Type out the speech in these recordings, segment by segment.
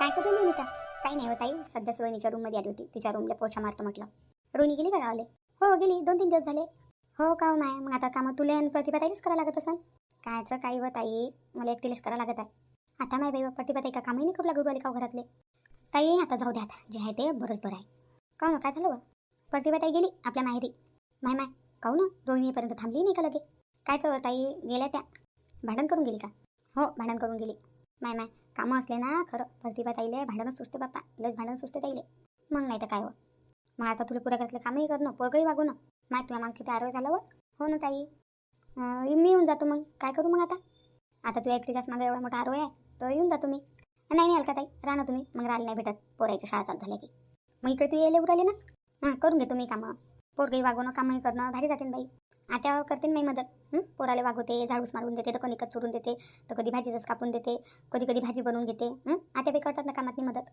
काय करू रोहिणीता? काही नाही हो ताई, सध्या रोहिणीच्या रूममध्ये आली होती. तिच्या रूमला पोछा मारतो म्हटलं. रोहिणी गेली का गावाले? हो गेली, 2-3 दिवस झाले. हो का हो माय, मग आता कामं तुला आणि प्रतिभा ताईच करावं लागत असन. कायचं काही व ताई, मला एकटीलाच करावं लागत आहे. आता माय बाई प्रतिभा ताई का कामही नाही करू लागू राहिली का घरातले. ताई आता जाऊ द्या, आता जे आहे ते बरंच बरं आहे. का मग काय झालं व? प्रतिभा ताई गेली आपल्या माहेरी. माय माय काहू ना, रोहिणीपर्यंत थांबली नाही का लगे? कायचं ताई गेल्या त्या? भांडण करून गेली का? हो भांडण करून गेली. माय माय कामं असले ना खरं प्रतिभा ताईले भांडणच सुचते बाप्पा, लस भांडण सुचते ताईले. मग नाही तर काय हो. मग आता तुला पुऱ्या घरातलं कामही करणं, पोरगंही वागू ना. माय तुला मग किती आरोग्य झालं व? हो ना ताई. मी येऊन जातो मग, काय करू मग आता? आता तू एकटीच्याच मागे एवढा मोठा आरोग्य आहे तर येऊन जातो मी. नाही नाही अलका ताई, राहा ना तुम्ही, मग राहायला नाही भेटत पोरायच्या शाळा चालू झाल्या की. मग इकडे तू यायला उराले ना. करून घेतो मी कामं, पोरगंही वागवणं कामही करणं भारी जाते ना बाई. आता करते ना मी मदत. पोराला वागवते, झाडूस मारून देते, तर कधी कच चुरून देते, तर कधी भाजीच कापून देते, कधी कधी भाजी बनवून घेते. आता बी करतात ना कामातली मदत.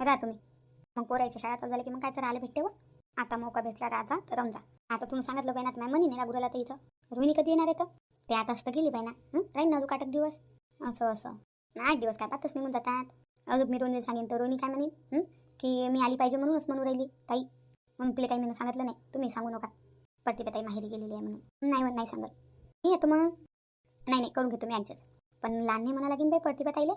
राहा तुम्ही. मग पोरायच्या शाळा चालू झाल्या की मग कायचं राहायला भेटते व. आता मौका भेटला राजा तर रमजा. आता तुम्ही सांगितलं पाहिजे ना, मनी नाही लागू राहिला तर इथं. रोहिणी कधी येणार आहे तर? ते आता असतं गेली पाहिजे ना. राहीन ना अजून 8 दिवस. असं 8 दिवस काय पातच निघून जातात. अजून मी रोहिणी सांगेन तर रोहिणी काय म्हणेन की मी आली पाहिजे म्हणूनच म्हणून राहिली ताई. म्हणून तिला काही मी सांगितलं नाही, तुम्ही सांगू नका प्रतिभा ताई माहेरी गेलेली आहे म्हणून. नाही सांगत मी येतो मग. नाही करून घेतो मी ॲडजस्ट. पण लहान नाही म्हणा लागेल बाई प्रतिभा ताईले.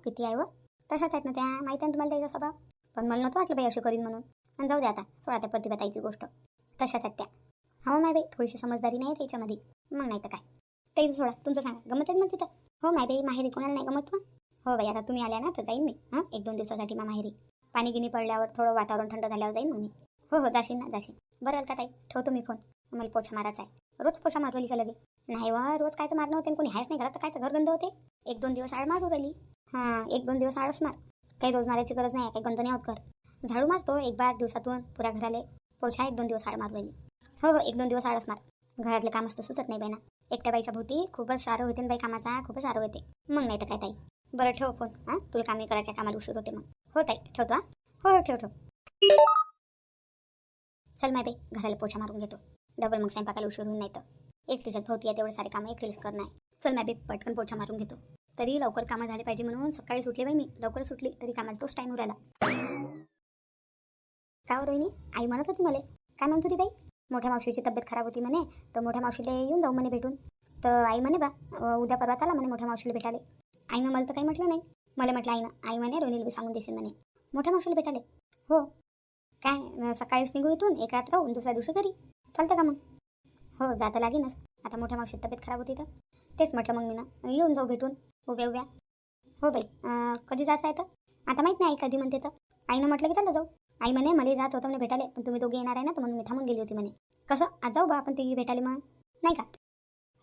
किती आहे व तशाच आहेत ना त्या, माहिती आहे ना तुम्हाला त्याचा स्वभाव. पण मला नव्हतं वाटलं बाई अशी करीन म्हणून. आणि जाऊ दे आता, सोडा त्या प्रतिभा ताईची गोष्ट. तशाच आहेत त्या. हो माय बाई थोडीशी समजदारी नाही त्याच्यामध्ये. मग नाही तर काय. त्याचं सोडा, तुमचं सांगा गमत आहे मग तिथं? हो माय बाई माहेरी कोणाला नाही गमत. हो बाई आता तुम्ही आल्या ना तर जाईन मी 1-2 दिवसासाठी मग माहेरी. पाणी गिनी पडल्यावर थोडं वातावरण थंड झाल्यावर जाईन मग मी. हो जाशील ना जाशील. बरं का ताई, ठेवतो मी फोन. मला पोछा मारायचा आहे. रोज पोछा मारू राहिली का लगे? नाही व रोज कायचं मारणं होते, कोणी आहेच नाही घरात तर कायचं घर गंद होते. 1-2 दिवस आड मारू राहिली. 1-2 दिवस आडच मार. काही रोज मारायची गरज नाही, काही गंद नाही होत घर. झाडू मारतो 1 बार दिवसातून पुऱ्या घराले. पोछा 1-2 दिवस आड मारू राहिली. हो 1-2 दिवस आडच मार. घरातले काम असतं सुचत नाही बाई ना. एकट्या बाईच्या भोवती खूपच सारं होते ना बाई, कामाचा खूपच सारं होते. मग नाही तर काय ताई. बरं ठेव फोन. तुला कामे करायच्या कामाला उशीर होते मग. हो ताई ठेवतो. हो ठेव. चल माय बाई घराला पोछा मारून घेतो. डबल मग स्वयंपाकाला उशीर होऊन नाही तर. एकटीच्यात भोवती आहे तेवढे सारे कामं एकटीच करणार आहे. चल माय बाई पटकन पोछा मारून घेतो. तरी लवकर कामं झाले पाहिजे म्हणून सकाळी सुटले बाई मी. लवकर सुटली तरी कामाला तोच टाईम उरायला. का हो रोहिणी, आई म्हणत होती मला. काय म्हणत होती बाई? मोठ्या मावशीची तब्येत खराब होती म्हणे, तर मोठ्या मावशीला येऊन जाऊ म्हणे भेटून. तर आई म्हणे बा उद्या परवा चला म्हणे मोठ्या मावशीला भेटाले. आईनं मला तर काही म्हटलं नाही. मला म्हटलं आई म्हणे रोहिणीला बी सांगून देशील म्हणे मोठ्या मावशीला भेटाले. हो काय सकाळीच निघू इथून, एक रात्र राहून दुसऱ्या दिवशी घरी. चालतं का मग? हो जाता लागेनच. आता मोठ्या मावशीत तब्येत खराब होती तर तेच म्हटलं मग मी ना येऊन जाऊ भेटून उभ्या. हो बाई कधी जायचं आहे तर? आता माहीत नाही आई कधी म्हणते तर. आईनं म्हटलं की चाललं जाऊ. आई म्हणे मला जात होतं म्हणे भेटाले, पण तुम्ही दोघे येणार आहे ना तर म्हणून मी थांबून गेली होती म्हणे. कसं आज जाऊ बा आपण तिघी भेटाले मग, नाही का?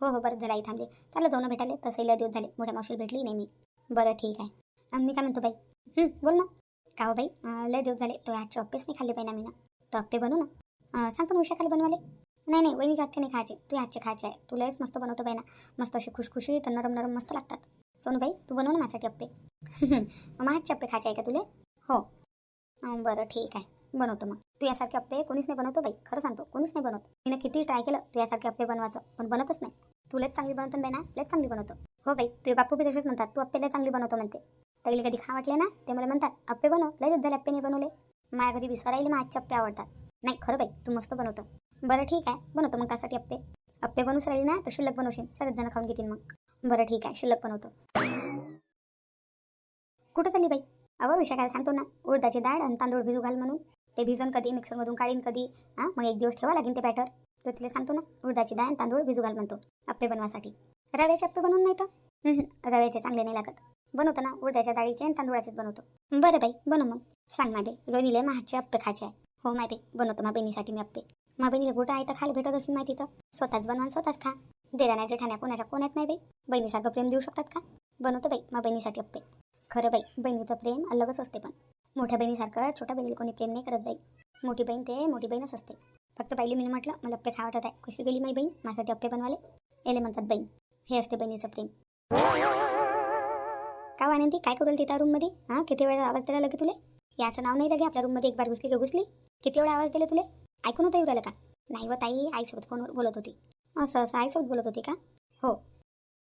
हो बरं झालं आई थांबले. चाललं जाऊ ना भेटाले. तसंही लय दिवस झाले मोठ्या मावशीला भेटली नाही मी. बरं ठीक आहे. आणि मी काय म्हणतो बाई, बोल ना. का हो बाई लय दिवस झाले तो आजचे अप्पेच नाही खाल्ले पाहिजे मी ना. तर अप्पे बनवू ना. सांग पण उशा खाली बनवाले. नाही वहिनीच्या हातचे नाही खायचे, तू हातचे खायचे आहे. तू लयच मस्त बनवतो बाई ना. मस्त असे खुशखुशी तर नरम मस्त लागतात. सोनूबाई तू बनव ना माझ्यासाठी अप्पे. मग हातचे अप्पे खायचे आहे का तुले? हो बरं ठीक आहे बनवतो मग. तू यासारखे अप्पे कोणीच नाही बनवतो बाई, खरं सांगतो कोणीच नाही बनवत. मी किती ट्राय केलं तू यासारखे अप्पे बनवायचं, पण बनतच नाही. तू लयच चांगली बनवतो बाई ना, लयच चांगली बनवतो. हो बाई तुझे बापू बी तसेच म्हणतात, तू अप्पे लय चांगली बनवतो म्हणते. त्याला कधी खा वाटले ना ते मला म्हणतात अप्पे बनव, लय झाले अप्पे नाही बनवले. माझ्या घरी विसरायला मग आजचे अप्पे आवडतात. नाही खरं बाई तू मस्त बनवतो. बरं ठीक आहे बनवतो मग त्यासाठी अप्पे बनवूच राहिली ना तर शिल्लक बनवशील, सरच जण खाऊन घेतील मग. बरं ठीक आहे शिल्लक बनवतो. कुठं चालली बाई? विषय काय सांगतो ना, उडदाची डाळ आणि तांदूळ भिजू घाल म्हणून. ते भिजन कधी मिक्सरमधून काढीन कधी. मग 1 दिवस ठेवा लागेल ते बॅटर. तर तिला सांगतो ना उडदाची डाळ आणि तांदूळ भिजू घाल म्हणतो अप्पे बनवासाठी. रव्याचे अप्पे बनवून नाही तर रव्याचे चांगले नाही लागत. बनवतो ना उडदाच्या डाळीचे आणि तांदूळाचेच बनवतो. बरं बाई बनव मग. सांग माझे रोहिणीला माझे अप्पे खायचे आहे. हो माय बाई बनवतो माझ्या बहिणीसाठी मी अप्पे. माझ्या बहिणीला कुठं आहे तर खायला भेटत असून माहिती तर स्वतःच बनवा स्वतःच खा. देराण्याच्या ठाण्या कोणात नाही बाई. बहिणीसारखं प्रेम देऊ शकतात का? बनवतो बाई माझ्या बहिणीसाठी अप्पे. खरं बाई बहिणीचं प्रेम अलगच असते, पण मोठ्या बहिणीसारखं छोट्या बहिणीला कोणी प्रेम नाही करत बाई. मोठी बहीण ते मोठी बहीणच असते. फक्त पहिली मी म्हटलं मला अप्पे खा वाटत आहे, कशी गेली माझी बहीण माझ्यासाठी अप्पे बनवाले. याले म्हणतात बहीण. हे असते बहिणीचं प्रेम. का आनंदी काय करू तिथं रूममध्ये? किती वेळा आवाज दिला लगे तुले? याचं नाव नाही लगे आपल्या रूममध्ये एक बार घुसली. किती वेळा आवाज दिले तुले? ऐकून होतं येऊ राहिलं का? नाही व ताई आईसोबत फोनवर बोलत होती. असं आईसोबत बोलत होती का? हो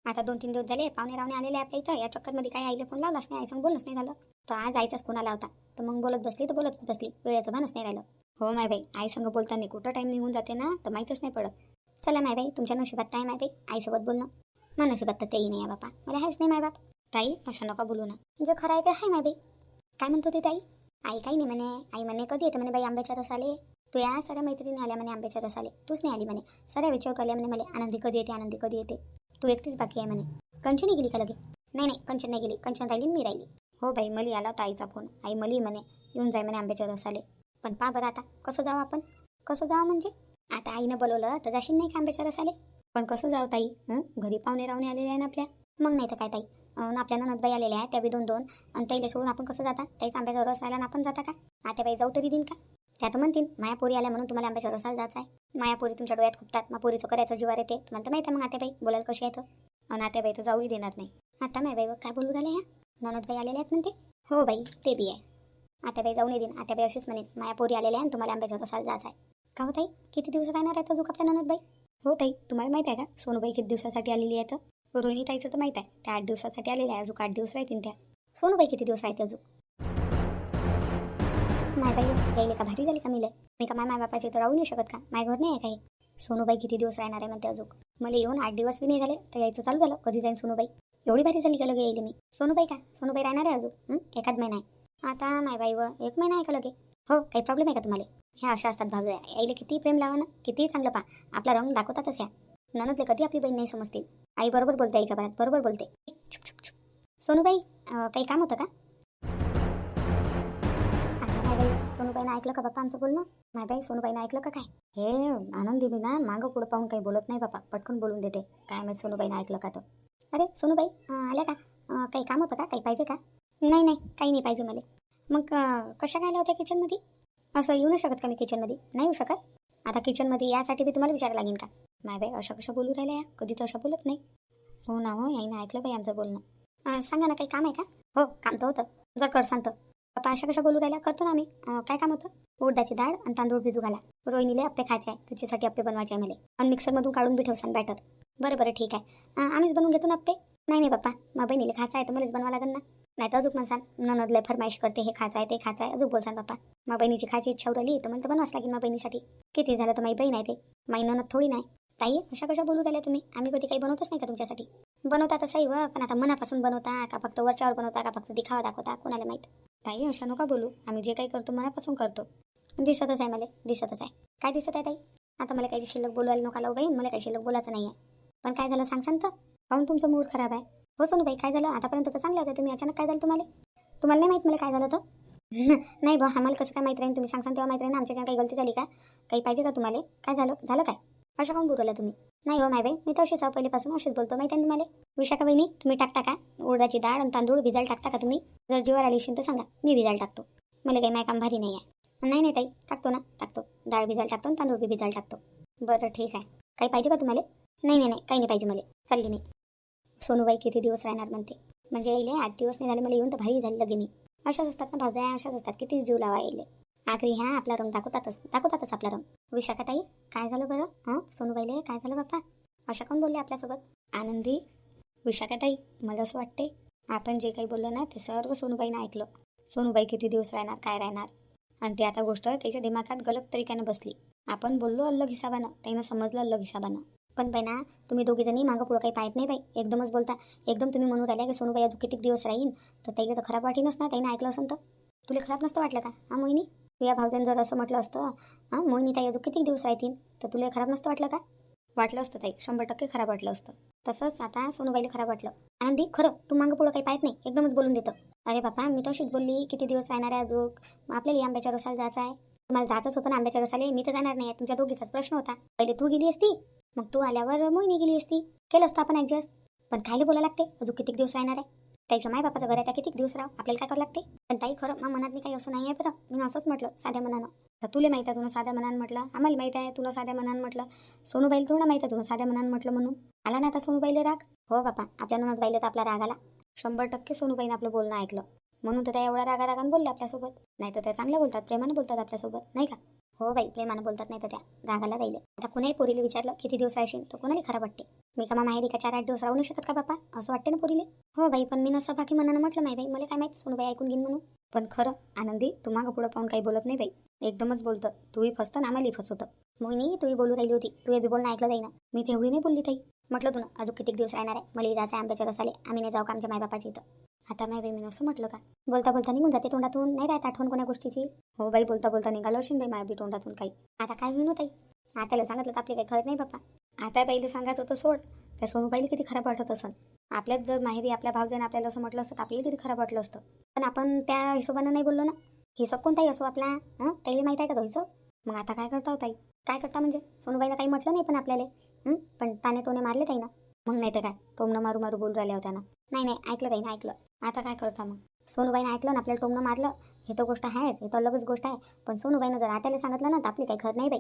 आता 2-3 दिवस झाले पाहुणे रावणे आलेले आपल्या इथं. या चक्करमध्ये काही आईला फोन लावलाच नाही, आईसंग बोलणंच नाही झालं. तर आज आईचाच फोन आला होता, तर मग बोलत बसली तर बोलतच बसली, वेळेचं भानच नाही राहिलं. हो माय बाई, आईसंग बोलताना कुठं टाईम निघून जाते ना, तर माहीतच नाही पडत. चला माय बाई, तुमच्या नशिबात काय माय बाई आईसोबत बोलणं. मग नशिबात तर तेही नाही आहे बापा, मला आहेच नाही माय बाप. ताई अशा नका बोलू ना, जो खरं आहे ते आहे माय बाई. काय म्हणत होती ताई? आई काही नाही म्हणे, आई म्हणे कधी येते म्हणे बाई आंब्याच्या रसाले. तू या सगळ्या मैत्रिणी आल्या म्हणे आंब्याच्या रसाले, तूच नाही आली म्हणे. सगळ्या विचार आल्या म्हणे मला, आनंदी कधी येते, आनंदी कधी येते. तू एकटीच बाकी आहे म्हणे. कंचनी गेली का लगे? नाही नाही, कंचन नाही गेली, कंचन राहिली मी राहिली. हो बाई, मली आला होता आईचा फोन. आई मली म्हणे येऊन जाय म्हणे आंब्याच्या रसाले. पण पहा बरं आता कसं जाऊ आपण? कसं जावं म्हणजे? आता आईनं बोलवलं तर जाशील नाही का आंब्याच्या रसाले? पण कसं जाऊ ताई? घरी पाहुणे रावणे आलेले आहे ना आपल्या. मग नाही तर काय ताई, आपल्या ननदबाई आलेल्या आहेत त्या बी 2-2. आणि ताईला सोडून आपण कसं जाता? ताईचा आंब्याचा रस राहिला ना आपण जाता का? आता बाई जाऊ तरी देईन का? त्या तर म्हणतील मायापोरी आल्या म्हणून तुम्हाला आंब्याच्या रसाला जायचं आहे. मायापोरी तुमच्या डोळ्यात खुपतात, मग पोरीचं करायचं जीवार येते. तुम्हाला तर माहिती आहे मग आत्याबाई बोलायला कशी येतं. आणि आत्याबाई तर जाऊही देणार नाही. आता मायबाई काय बोलू राहिले ह्या? ननदबाई आलेल्या आहेत म्हणते. हो बाई ते बी आहे. आत्याबाई जाऊ नाही देईन. आत्याबाई अशीच म्हणेन मायापोरी आलेल्या आहे आणि तुम्हाला आंब्याच्या रसाला जायचं आहे. का हो ताई, किती दिवस राहणार आहे अजून आपल्या ननदबाई? हो ताई, तुम्हाला माहिती आहे का सोनूबाई किती दिवसासाठी आलेली आहे? तर रोहिणी ताईचं तर माहीत आहे, त्या 8 दिवसासाठी आलेल्या आहे. अजून 8 दिवस राहतील त्या. सोनूबाई किती दिवस राहते अजून? माय बाई यायले का भारी झाली का मिले? मी का माय बापाची तर राहू नाही शकत का? माय घर नाही आहे काही. सोनूबाई किती दिवस राहणार आहे म्हणते अजून. मला येऊन 8 दिवस बी नाही झाले तर यायचं चालू झालं. कधी जाईन सोनूबाई? एवढी भारी झाली का लगे येईल मी? सोनूबाई का? सोनूबाई राहणार आहे अजून एखाद महिना आहे. आता माय बाई 1 महिना आहे का लगे? हो, काही प्रॉब्लेम आहे का तुम्हाला? ह्या अशा असतात भाऊ. यायला किती प्रेम लावा ना, किती चांगलं पा आपला रंग दाखवतातच ह्या. ननदले कधी आपली बहीण नाही समजतील. आई बरोबर बोलते, आईच्या बाळात बरोबर बोलते. सोनूबाई काही काम होतं का? आता माय बाई सोनूबाईनं ऐकलं का बाप्पा आमचं बोलणं? माय बाई सोनूबाईनं ऐकलं का काय? हे आनंदी बी ना मागं पुढं पाहून काही बोलत नाही बापा, पटकन बोलून देते. काय माहिती सोनूबाईनं ऐकलं का? तर अरे सोनूबाई आल्या का? काही काम होतं का? काही पाहिजे का? नाही नाही, काही नाही पाहिजे मला. मग कशा काय आल्या होत्या किचनमध्ये? असं येऊ नाही शकत का मी किचनमध्ये? नाही येऊ शकत. आता किचनमध्ये यासाठी बी तुम्हाला विचारायला लागेल का? माय बाई अशा कशा बोलू राहिल्या या? कधी तर अशा बोलत नाही. हो ना हो, याईनं ऐकलं बाई आमचं बोलणं. सांगा ना काही काम आहे का? हो काम तर होतं, जर कर सांगतं. बापा अशा कशा बोलू राहिल्या? करतो ना आम्ही. काय काम होतं? उडदाची डाळ आणि तांदूळ भिजू घाला. रोहिणीले अप्पे खायचे आहे, त्याच्यासाठी अप्पे बनवायचे आहे मला. आणि मिक्सरमधून काढून बी ठेवसान बॅटर. बरं बरं ठीक आहे. आम्हीच बनवून घेतो ना अप्पे. नाही नाही बाप्पा, मग बहिणीला खायचं आहे तर मलाच बनवा लागेल ना. नाही तर अजून म्हणसान ननदला फरमाईश करते, हे खायचं आहे ते खायचं आहे, अजून बोलसान बाप्पा. मग बहिणीची खायची इच्छा उरली तर मला तर बनवाच लागेल मग बहिणीसाठी. किती झालं तर माझी बहीण आहे ते, माझी ननद थोडी नाही. ताई अशा कशा बोलू राहिल्या तुम्ही? आम्ही कधी काही बनवतच नाही का तुमच्यासाठी? बनवता तसंही व, पण आता मनापासून बनवता का फक्त वरच्यावर बनवता का फक्त दिखावा दाखवता, कोणाला माहीत. ताई अशा नका बोलू, आम्ही जे काही करतो मनापासून करतो. दिसतच आहे मला, दिसतच आहे. काय दिसत आहे ताई? आता मला काही शिल्लक बोलवायला नका लावू बाई, मला काही शिल्लक बोलायचं नाही आहे. पण काय झालं सांगसान तर? काहून तुमचा मूड खराब आहे? हो सोनू बाई काय झालं? आतापर्यंत तर चांगलं होतं, तुम्ही अचानक काय झालं तुम्हाला? तुम्हाला नाही माहीत मला काय झालं तर? नाही बा, आम्हाला कसं काय माहीत राहील? तुम्ही सांगसान तेव्हा माहीत राहील ना. आमच्याच्या काही गलती झाली का? काही पाहिजे का तुम्हाला? काय झालं? झालं काय? अशा काहून बोलवलं तुम्ही? नाही हो माय बाई, मी तर अशीच पहिलेपासून अशीच बोलतो, माहिती आहे तुम्हाला. विशाखा बहिणी तुम्ही टाकता का उडदाची डाळ आणि तांदूळ भिजायला टाकता का तुम्ही? जर जीवावर आली असेल तर सांगा, मी भिजायला टाकतो. मला काही माय काम भारी नाही आहे. नाही नाही ताई, टाकतो ना, टाकतो. डाळ भिजायला टाकतो आणि तांदूळ बी भिजायला टाकतो. बरं ठीक आहे. काही पाहिजे का तुम्हाला? नाही नाही नाही, काही नाही पाहिजे मला. चालली मी. सोनूबाई किती दिवस राहणार म्हणते. म्हणजे येईल 8 दिवस नाही झाले मला येऊन तर भारी झालं लगे मी. अशाच असतात ना भावजाया, अशाच असतात, किती जीव लावा येईल. आखरी ह्या आपला रंग दाखवतातच आपला रंग. विशाखा ताई काय झालं बरं? सोनूबाईले काय झालं बाप्पा? अशा कोण बोलले आपल्यासोबत? आनंदी, विशाखा ताई मला असं वाटते आपण जे काही बोललो ना ते सर्व सोनूबाईनं ऐकलं. सोनूबाई किती दिवस राहणार, काय राहणार, आणि ते आता गोष्ट त्याच्या दिमागात गलत तरीक्यानं बसली. आपण बोललो अलग हिसाबानं, त्यानं समजलं अलग हिसाबानं. पण बाई ना, तुम्ही दोघी जणी मागं पुढं काही पाहत नाही बाई, एकदमच बोलता. एकदम तुम्ही म्हणून राहिल्या की सोनूबाई अजून किती दिवस राहीन, तर त्याला तर खराब वाटेनच ना. त्यानं ऐकलं असं तर तुला खराब नसतं वाटलं का? मोहिनी, तुझ्या भावजानं जर असं म्हटलं असतं मोहिनी ताई अजून किती दिवस राहतील, तर तुला खराब नसतं वाटलं का? वाटलं असतं ताई, 100% खराब वाटलं असतं. तसंच आता सोनूबाईला खराब वाटलं. आनंदी खरं तू मागं पुढं काही पाहत नाही, एकदमच बोलून देतं. अरे बापा मी तशीच बोलली, किती दिवस राहणार आहे अजून, मग आपल्याला आंब्याच्या रसाला जायचं आहे. तुम्हाला जायचंच होतं ना आंब्याच्या रसाले, मी तर जाणार नाही. तुमच्या दोघीचाच प्रश्न होता. पहिले तू गेली असती, मग तू आल्यावर मोहिनी गेली असती, केलं असतं आपण ॲडजस्ट. पण खायला बोलायला लागते अजून किती दिवस राहणार आहे. त्याच्या मायबापाचं घर आहे, त्या किती दिवस राह, आपल्याला काय करावं लागते. पण ताई खरं मग मनात काही असं नाही आहे बरं, मी असंच म्हटलं साध्या मनानं. तर तुला माहिती आहे तुला साध्या मनानं म्हटलं, आम्हाला माहिती आहे तुला साध्या मनानं म्हटलं. सोनूबाईला थोडं माहिती आहे तुला साध्या मनानं म्हटलं म्हणून. आला ना आता सोनूबाईला राग? हो बापा, आपल्या ननदबाईला तर आपला राग आला. 100% सोनूबाईनं आपलं बोलणं ऐकलं, म्हणून तर त्या एवढ्या रागारागानं बोलल्या आपल्यासोबत. नाही तर त्या चांगल्या बोलतात, प्रेमानं बोलतात आपल्यासोबत, नाही का? हो बाई, प्रेमानं बोलतात नाही तर त्या रागाला राहिले. आता कुणाही पोरीला विचारलं किती दिवस राहशील तर कोणाला खराब वाटते. मी का माहेरी का 4-8 दिवस राहू नाही शकत का बापा, असं वाटते ना पोरीले. हो बाई, पण मी नसं बाकी मनानं म्हटलं नाही बाई, मला काय माहित सोनूबाई ऐकून घेईन म्हणून. पण खरं आनंदी, तू मागं पुढं पाहून काही बोलत नाही बाई, एकदमच बोलतं. तूही फसतं ना आम्हालाही फसवतं. मग मी तूही बोलू राहिली होती, तू बी बोलणं ऐकलं जाई ना. मी तेवढी नाही बोलली ताई. म्हटलं तू ना अजून किती दिवस राहणार आहे, मला जायचं आंब्याच्या रसाले, आम्ही नाही जाऊ का आमच्या मायबापाच्या इथं. आता नाही बाई, मी असं म्हटलं का. बोलता बोलता निघून जाते तोंडातून, नाही राहत आठवण कोण्या गोष्टीची. हो बाई, बोलता बोलता निघालो असेल बाई माझ्या बी तोंडातून काही. आता काय होईन ताई, आताला सांगितलं तर आपली काही खरं नाही बापा. आता पहिले सांगायचं होतं सोड, त्या सोनूबाईला किती खराब वाटत असेल. आपल्याच जर माहेरी आपल्या भावजाने आपल्याला असं म्हटलं असतं तर आपल्याला किती खराब वाटलं असतं. पण आपण त्या हिशोबानं नाही बोललो ना. हिशोब कोणताही असो आपला, त्याला माहिती आहे का तो हिशोब. मग आता काय करता ताई, काय करता म्हणजे सोनूबाईनं काही म्हटलं नाही पण आपल्याला. पण ताने टोने मारले ताई ना. मग नाही तर काय, टोमनं मारू मारू बोलू राहिल्या होत्या ना. नाही नाही, ऐकलं ताई ना, ऐकलं. आता काय करता मग, सोनूबाईनं ऐकलं ना आपल्याला टोमनं मारलं, हे तर गोष्ट आहेच, हे तर अलगच गोष्ट आहे. पण सोनूबाईनं जर आत्याला सांगितलं ना तर आपली काही खरं नाही बाई.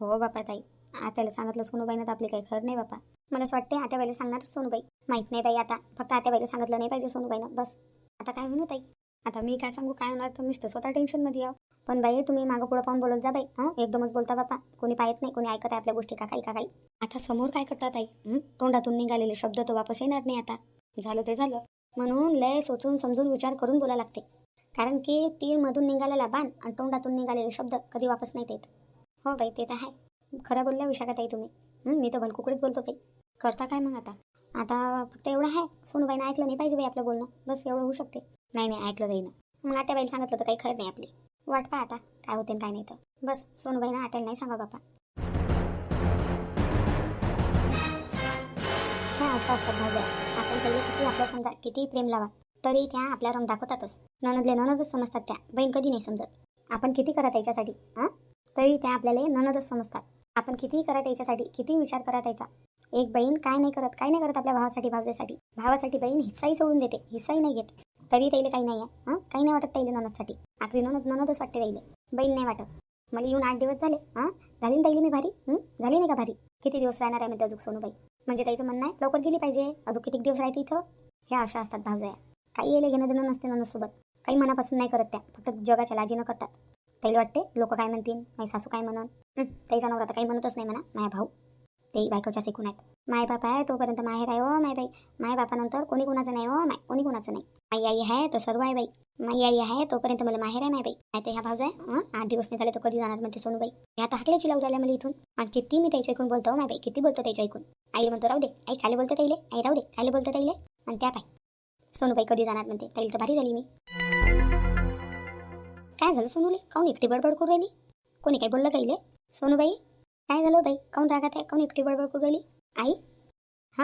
हो बापा ताई, आत्याला सांगितलं सोनूबाईनं तर आपली काही खरं नाही बापा. मला असं वाटते आत्याबाईला सांगणारच सोनूबाई. माहीत नाही बाई आता, फक्त आत्याबाईला सांगितलं नाही पाहिजे सोनूबाईनं बस. आता काय होणार ताई, आता मी काय सांगू काय होणार तर मीच तर स्वतः टेन्शनमध्ये यावं. पण बाई तुम्ही मागं पुढं पाहून बोलत जा बाई, एकदमच बोलता बापा. कोणी पाहत नाही, कोणी ऐकत आहे आपल्या गोष्टी का काही. आता समोर काय करतात ताई, तोंडातून निघालेले शब्द तर वापस येणार नाही आता. झालं ते झालं, म्हणून लय सोचून समजून विचार करून बोलायला लागते. कारण की तीळमधून निघालेला बाण आणि तोंडातून निघालेले शब्द कधी वापस नाही येत. हो बाई, ते तर आहे. खरं बोलल्या विशाखा ताई तुम्ही. मी तर भलकुकडीच बोलतो बाई. करता काय मग आता फक्त एवढं आहे, सोनूबाईनं ऐकलं नाही पाहिजे बाई आपलं बोलणं, बस एवढं होऊ शकते. नाही नाही, ऐकलं जाईना. मग आत्याबाईला सांगितलं तर काही खरं नाही आपली. वाट पहा आता काय होते काय नाही तर. बस सोनूबाईनं आत्याला नाही सांगा बापा. त्या अशा असतात भाज्या. आपण पहिले किती आपल्या समजा किती प्रेम लावा तरी त्या आपल्या रंग दाखवतातच. ननदले ननदच समजतात त्या, बहीण कधी नाही समजत. आपण किती करा त्याच्यासाठी तरी त्या आपल्याला ननदच समजतात. आपण कितीही करा त्याच्यासाठी, किती विचार करा त्याचा. एक बहीण काय नाही करत आपल्या भावासाठी भावजेसाठी. भावासाठी बहीण हिस्साही सोडून देते, हिस्साही नाही घेत. तरी त्याला काही नाही आहे, काही नाही वाटत त्याला ननदसाठी. आपली ननदच वाटते त्याला, बहीण नाही वाटत. मला येऊन 8 दिवस झाले. झाली ना ताईला मी भारी, झाली नाही का भारी. किती दिवस राहणार आहे मी अजून सोनूबाई. म्हणजे त्याचं म्हणणं आहे लवकर गेली पाहिजे, अजून किती दिवस राहते इथं. ह्या अशा असतात भावजया. काही येले घेणं देणं नसते ननदसोबत. काही मनापासून नाही करत त्या, फक्त जगाच्या लाजीनं करतात. त्याला वाटते लोक काय म्हणतील, माझी सासू काय म्हणून. त्याचा नवरा तर काही म्हणतच नाही म्हणा, माझ्या भाऊ. ते बायकोच्या शिकून आहेत. माय बाप आहे तोपर्यंत माहेर आहे हो माय बाई. माय बापानंतर कोणी कुणाचं नाही हो माय, कोणी कुणाचं नाही. माई आई आहे तर सर्व आहे बाई. माई आई आहे तोपर्यंत मला माहेर आहे माय बाई. नाही तर ह्या भावजा आहे 8 दिवस नाही झाले तर कधी जाणार म्हणते सोनूबाई. हे आता हाकल्याची लावून राहिल्या मला इथून. आणि किती मी त्याच्या ऐकून बोलतो माय बाई, किती बोलतो त्याच्या ऐकून. आईला म्हणतो राहू दे, आई खाली बोलतो ताईले, आई राहू दे खाली बोलतो ताईले. आणि त्या पाय सोनूबाई कधी जाणार म्हणते, ताईला तर भारी झाली मी. काय झालं सोनूले, काऊन एकटी बडबड करू राहिली. कोणी काही बोललं काहीले. सोनूबाई काय झालं बाई, काऊन रागात आहे, काऊन एकटी बडबड करू राहिली. आई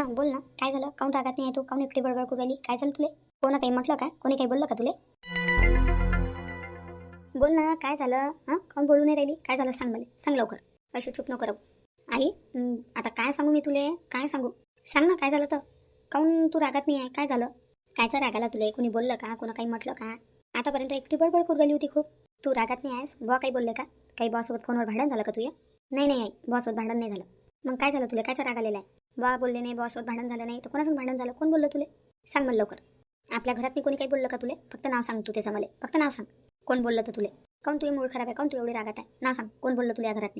बोल ना, काय झालं, काऊन रागात नाही आहे तू, काऊन एकटी बडबड करू राहिली, काय झालं तुले. कोण काही म्हटलं का, कोणी काही बोललं का तुले. बोल ना काय झालं, काऊन बोलू नाही राहिली, काय झालं सांग मला, सांग लवकर. अशी चूप नको राहू. आई आता काय सांगू मी तुले, काय सांगू. सांग ना काय झालं तर. काऊन तू रागात नाही आहे, काय झालं. कायचं रागाला तुले, कोणी बोललं का, कोणा काही म्हटलं का. आतापर्यंत एकटी बडबड करू राहिली होती खूप. तू रागात नाही आहेस, बुवा काही बोलले का, काही बॉससोबत फोनवर भांडण झालं का तुझ्या. नाही आई, बॉससोबत भांडण नाही झालं. मग काय झालं तुला, कायचा राग आलेला आहे. बा बोलले नाही, बॉससोबत भांडण झालं नाही तर कोणासोबत भांडण झालं, कोण बोललं तुले. सांग मला लवकर. आपल्या घरात कोणी काही बोललं का तुले, फक्त नाव सांग तू त्याचं मला, फक्त नाव सांग. कोण बोललं तर तुले, काऊन तुझी मूळ खराब आहे, काऊन तू एवढी रागात आहे, नाव सांग कोण बोललं तुला या घरात.